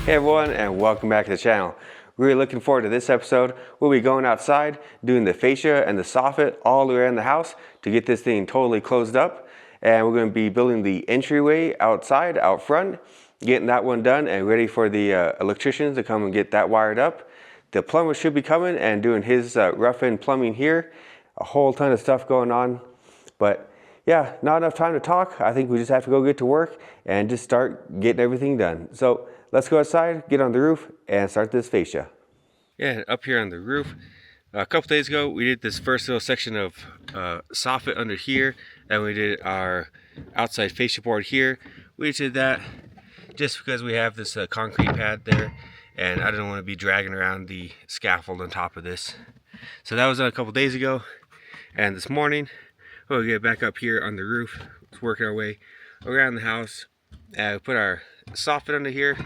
Hey everyone, and welcome back to the channel. Really looking forward to this episode. We'll be going outside, doing the fascia and the soffit all the way around the house to get this thing totally closed up. And we're going to be building the entryway outside, out front, getting that one done and ready for the electricians to come and get that wired up. The plumber should be coming and doing his rough end plumbing here. A whole ton of stuff going on, but yeah, not enough time to talk. I think we just have to go get to work and just start getting everything done. So let's go outside, get on the roof, and start this fascia. Yeah, up here on the roof, a couple days ago, we did this first little section of soffit under here, and we did our outside fascia board here. We did that just because we have this concrete pad there, and I didn't want to be dragging around the scaffold on top of this. So that was a couple days ago, and this morning, we'll get back up here on the roof, working our way around the house. Put our soffit under here.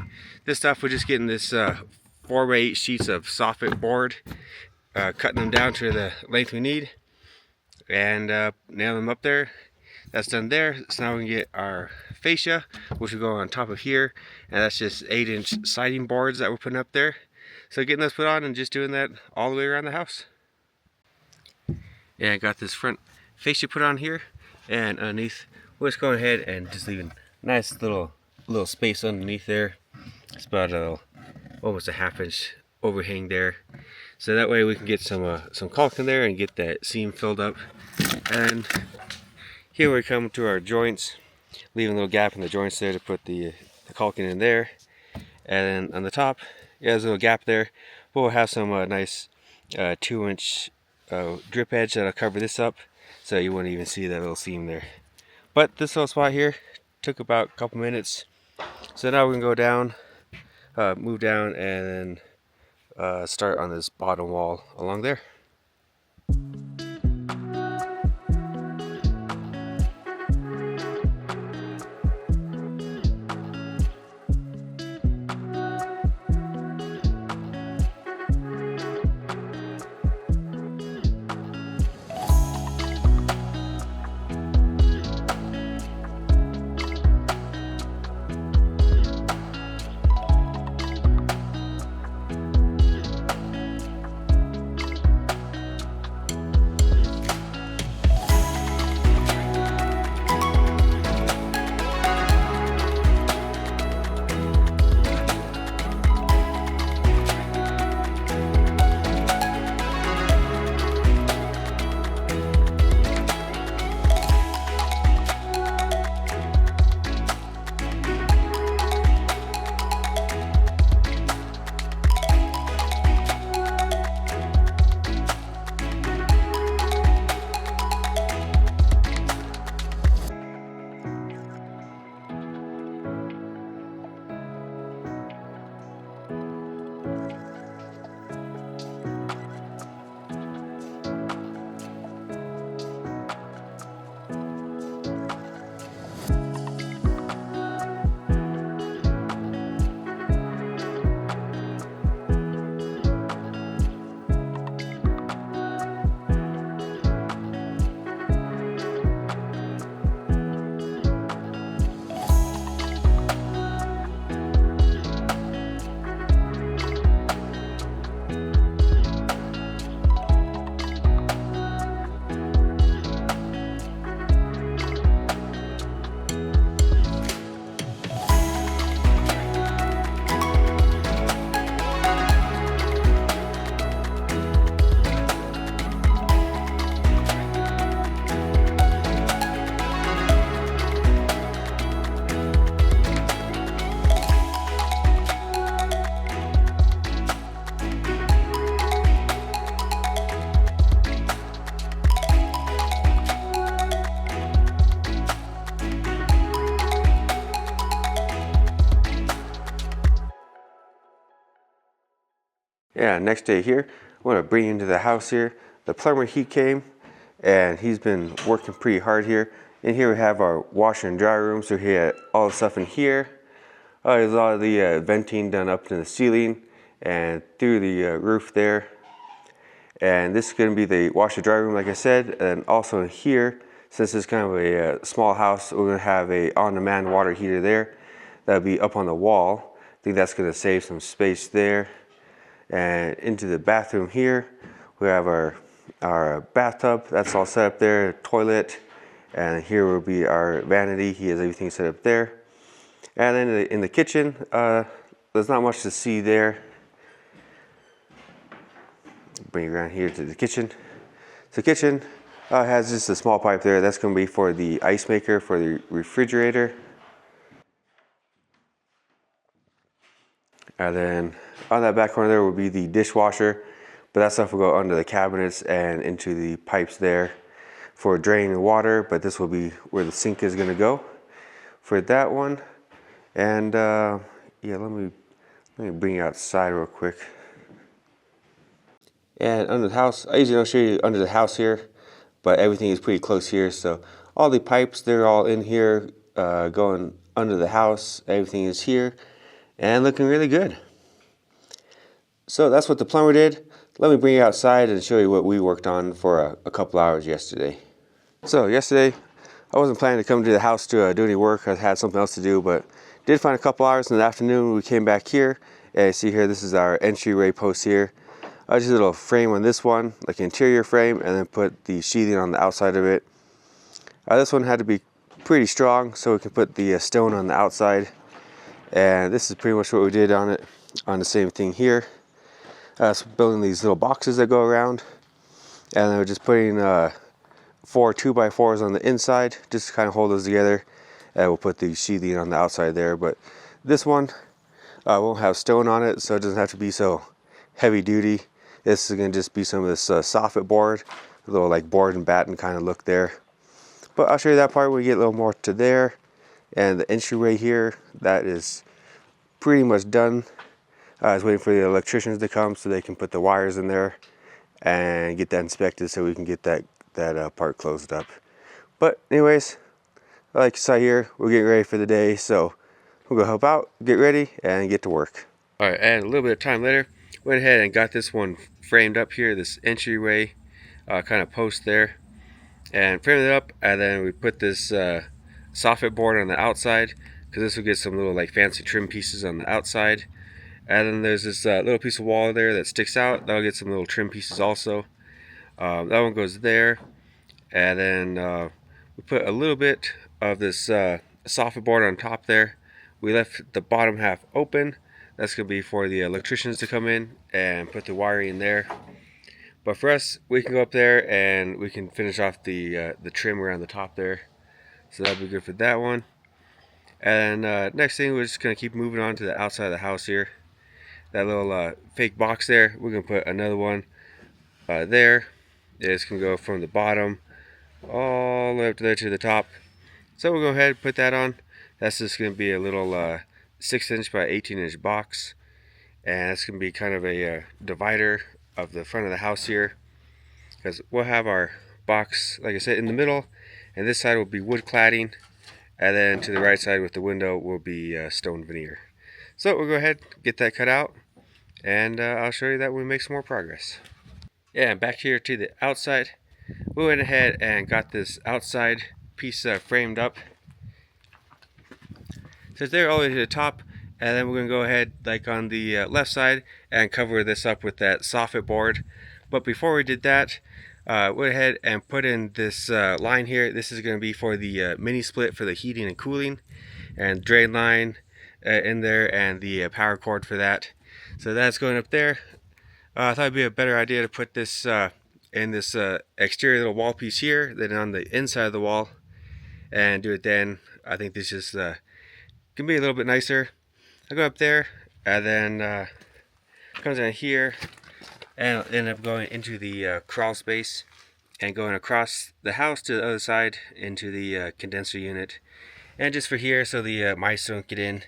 This stuff, we're just getting this 4x8 sheets of soffit board, cutting them down to the length we need, and nail them up there. That's done there. So now we can get our fascia, which will go on top of here, and that's just 8-inch siding boards that we're putting up there. So getting those put on and just doing that all the way around the house. Yeah, I got this front fascia put on here, and underneath we're just going ahead and just leaving nice little space underneath there. It's about almost a 1/2-inch overhang there, so that way we can get some caulk in there and get that seam filled up. And here we come to our joints, leaving a little gap in the joints there to put the caulking in there. And then on the top, yeah, there's a little gap there. We'll have some nice 2-inch drip edge that'll cover this up, so you wouldn't even see that little seam there. But this little spot here took about a couple minutes. So now we can go down, move down, and then start on this bottom wall along there. Yeah, next day here, I want to bring you into the house here. The plumber, he came, and he's been working pretty hard here. In here we have our washer and dryer room, so he had all the stuff in here. There's a lot of the venting done up in the ceiling and through the roof there. And this is going to be the washer dryer room, like I said. And also in here, since it's kind of a small house, we're going to have a on-demand water heater there. That'll be up on the wall. think that's going to save some space there. And into the bathroom here, we have our bathtub. That's all set up there, toilet. And here will be our vanity. He has everything set up there. And then in the kitchen, there's not much to see there. Bring it around here to the kitchen. So the kitchen has just a small pipe there. That's going to be for the ice maker for the refrigerator. And then on that back corner there will be the dishwasher, but that stuff will go under the cabinets and into the pipes there for draining water. But this will be where the sink is going to go for that one. And yeah, let me bring you outside real quick. And under the house, I usually don't show you under the house here, but everything is pretty close here. So all the pipes, they're all in here, going under the house. Everything is here and looking really good. So that's what the plumber did. Let me bring you outside and show you what we worked on for a couple hours yesterday. So yesterday, I wasn't planning to come to the house to do any work. I had something else to do, but did find a couple hours in the afternoon. We came back here, and you see here, this is our entryway post here. Just a little frame on this one, like an interior frame, and then put the sheathing on the outside of it. This one had to be pretty strong, so we can put the stone on the outside. And this is pretty much what we did on it, on the same thing here. So building these little boxes that go around, and then we're just putting 4 2x4s on the inside, just to kind of hold those together. And we'll put the sheathing on the outside there. But this one won't have stone on it, so it doesn't have to be so heavy duty. This is going to just be some of this soffit board, a little like board and batten kind of look there. But I'll show you that part when we get a little more to there. And the entryway here, that is pretty much done. I was waiting for the electricians to come so they can put the wires in there and get that inspected so we can get that part closed up. But anyways, like you saw here, we're getting ready for the day, so we'll go help out, get ready, and get to work. All right, and a little bit of time later, went ahead and got this one framed up here, this entryway kind of post there, and framed it up. And then we put this soffit board on the outside, because this will get some little like fancy trim pieces on the outside. And then there's this little piece of wall there that sticks out. That'll get some little trim pieces also. That one goes there. And then we put a little bit of this soffit board on top there. We left the bottom half open. That's going to be for the electricians to come in and put the wiring in there. But for us, we can go up there and we can finish off the trim around the top there. So that'll be good for that one. And next thing, we're just going to keep moving on to the outside of the house here. That little fake box there, we're going to put another one there. It's going to go from the bottom all the way up to there to the top. So we'll go ahead and put that on. That's just going to be a little 6-inch by 18-inch box. And it's going to be kind of a divider of the front of the house here. Because we'll have our box, like I said, in the middle. And this side will be wood cladding. And then to the right side with the window will be stone veneer. So we'll go ahead and get that cut out, and I'll show you that when we make some more progress. Yeah, and back here to the outside, we went ahead and got this outside piece framed up. So it's there all the way to the top, and then we're going to go ahead, like on the left side, and cover this up with that soffit board. But before we did that, went ahead and put in this line here. This is going to be for the mini split for the heating and cooling, and drain line in there, and the power cord for that. So that's going up there. I thought it'd be a better idea to put this in this exterior little wall piece here than on the inside of the wall, and do it then. I think this just can be a little bit nicer. I go up there, and then comes down here, and I'll end up going into the crawl space and going across the house to the other side into the condenser unit. And just for here, so the mice don't get in,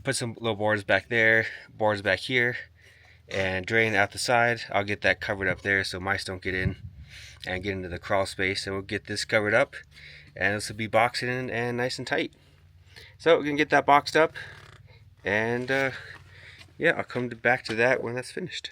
put some little boards back there, boards back here, and drain out the side. I'll get that covered up there so mice don't get in and get into the crawl space. And we'll get this covered up, and this will be boxed in and nice and tight. So we can get that boxed up, and yeah, I'll come back to that when that's finished.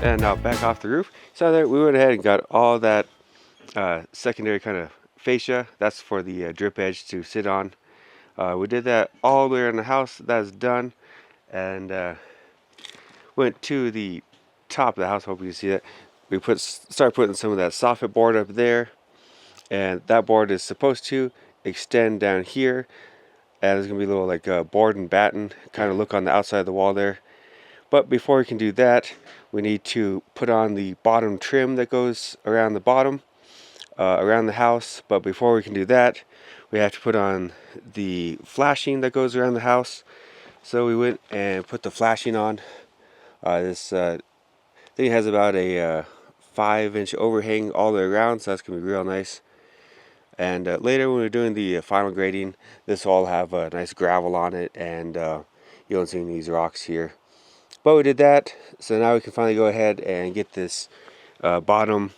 And now back off the roof. So there, we went ahead and got all that secondary kind of fascia. That's for the drip edge to sit on. We did that all the way around the house. That's done. And went to the top of the house. Hope you can see that. We start putting some of that soffit board up there, and that board is supposed to extend down here. And there's gonna be a little like board and batten kind of look on the outside of the wall there. But before we can do that, we need to put on the bottom trim that goes around the bottom, around the house. But before we can do that, we have to put on the flashing that goes around the house. So we went and put the flashing on. This thing has about a 5-inch overhang all the way around, so that's going to be real nice. And later when we're doing the final grading, this will all have a nice gravel on it, and you don't see any of these rocks here. But we did that, so now we can finally go ahead and get this bottom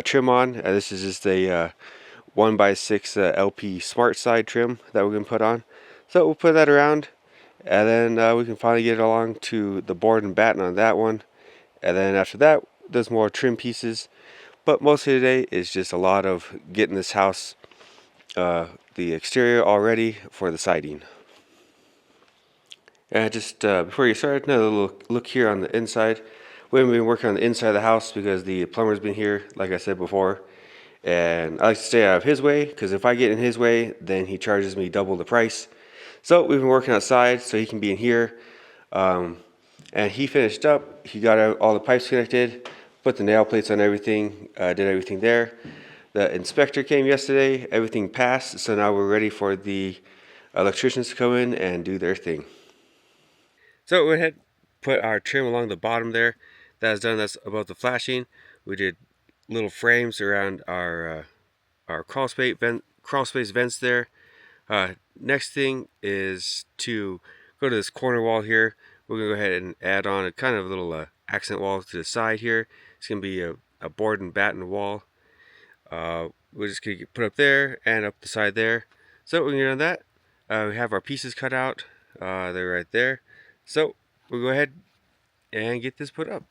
trim on. This is just a 1x6 LP Smart Side trim that we're going to put on. So we'll put that around, and then we can finally get it along to the board and batten on that one. And then after that, there's more trim pieces. But mostly today is just a lot of getting this house, the exterior all ready for the siding. And just before you start, another little look here on the inside. We haven't been working on the inside of the house because the plumber's been here, like I said before. And I like to stay out of his way, because if I get in his way, then he charges me double the price. So we've been working outside so he can be in here. And he finished up. He got all the pipes connected, put the nail plates on everything, did everything there. The inspector came yesterday, everything passed, so now we're ready for the electricians to come in and do their thing. So we went ahead, put our trim along the bottom there. That's done. That's about the flashing. We did little frames around our crawl space vents there. Next thing is to go to this corner wall here. We're gonna go ahead and add on a kind of a little accent wall to the side here. It's gonna be a board and batten wall. We're just gonna put up there and up the side there. So we're gonna get on that. We have our pieces cut out. They're right there. So we'll go ahead and get this put up.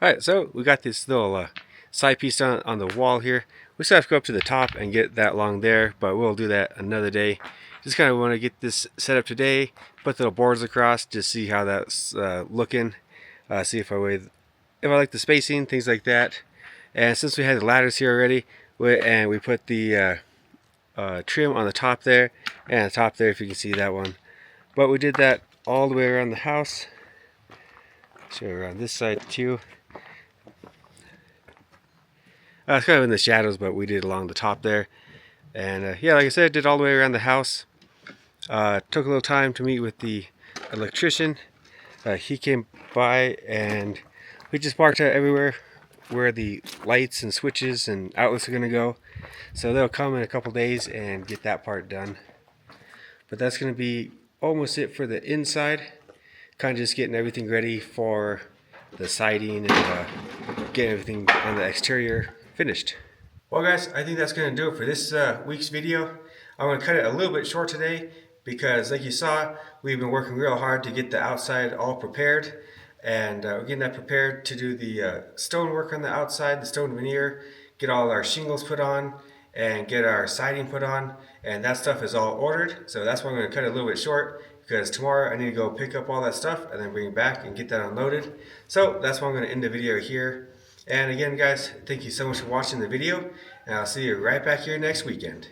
Alright, so we got this little side piece on the wall here. We still have to go up to the top and get that along there, but we'll do that another day. Just kind of want to get this set up today, put the little boards across, just see how that's looking, see if I like the spacing, things like that. And since we had the ladders here already, we put the trim on the top there, and the top there, if you can see that one. But we did that all the way around the house. Show you around this side too. It's kind of in the shadows, but we did along the top there. And yeah, like I said, did all the way around the house. Took a little time to meet with the electrician. He came by and we just marked out everywhere where the lights and switches and outlets are going to go. So they'll come in a couple days and get that part done. But that's going to be almost it for the inside. Kind of just getting everything ready for the siding and getting everything on the exterior finished. Well guys, I think that's going to do it for this week's video. I'm going to cut it a little bit short today because like you saw, we've been working real hard to get the outside all prepared. And we're getting that prepared to do the stone work on the outside, the stone veneer, get all our shingles put on, and get our siding put on. And that stuff is all ordered. So that's why I'm going to cut it a little bit short, because tomorrow I need to go pick up all that stuff and then bring it back and get that unloaded. So that's why I'm going to end the video here. And again guys, thank you so much for watching the video, and I'll see you right back here next weekend.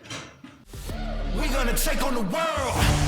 We're gonna take on the world.